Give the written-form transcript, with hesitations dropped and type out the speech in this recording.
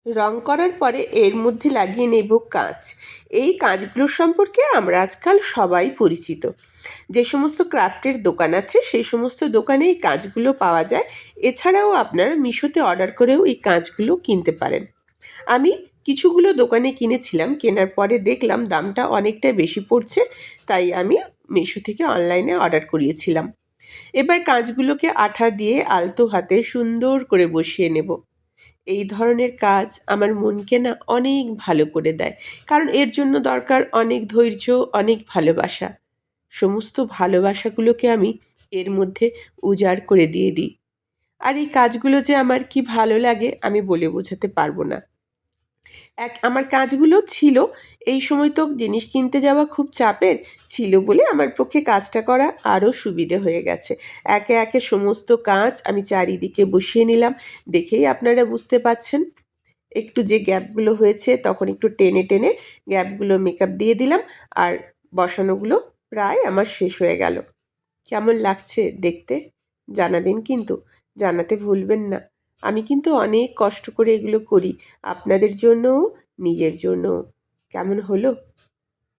রং করার পরে এর মধ্যে লাগিয়ে নেব কাঁচ। এই কাঁচগুলোর সম্পর্কে আমরা আজকাল সবাই পরিচিত। যে সমস্ত ক্রাফটের দোকান আছে সেই সমস্ত দোকানে এই কাঁচগুলো পাওয়া যায়। এছাড়াও আপনারা মিশোতে অর্ডার করেও এই কাঁচগুলো কিনতে পারেন। আমি কিছুগুলো দোকানে কিনেছিলাম, কেনার পরে দেখলাম দামটা অনেকটা বেশি পড়ছে, তাই আমি মিশো থেকে অনলাইনে অর্ডার করিয়েছিলাম। এবার কাঁচগুলোকে আঠা দিয়ে আলতো হাতে সুন্দর করে বসিয়ে নেব। এই ধরনের কাজ আমার মনকে না অনেক ভালো করে দেয়, কারণ এর জন্য দরকার অনেক ধৈর্য, অনেক ভালোবাসা। সমস্ত ভালোবাসাগুলোকে আমি এর মধ্যে উজাড় করে দিয়ে দিই। আর এই কাজগুলো যে আমার কি ভালো লাগে আমি বলে বোঝাতে পারবো না। আমার কাজগুলো ছিল, এই সময় তো জিনিস কিনতে যাওয়া খুব চাপের ছিল বলে আমার পক্ষে কাজটা করা আরও সুবিধে হয়ে গেছে। একে একে সমস্ত কাজ আমি চারিদিকে বসিয়ে নিলাম। দেখেই আপনারা বুঝতে পাচ্ছেন একটু যে গ্যাপগুলো হয়েছে তখন একটু টেনে টেনে গ্যাপগুলো মেকআপ দিয়ে দিলাম। আর বসানোগুলো প্রায় আমার শেষ হয়ে গেল। কেমন লাগছে দেখতে জানাবেন, কিন্তু জানাতে ভুলবেন না। আমি কিন্তু অনেক কষ্ট করে এগুলো করি, আপনাদের জন্যও, নিজের জন্যও। কেমন হলো?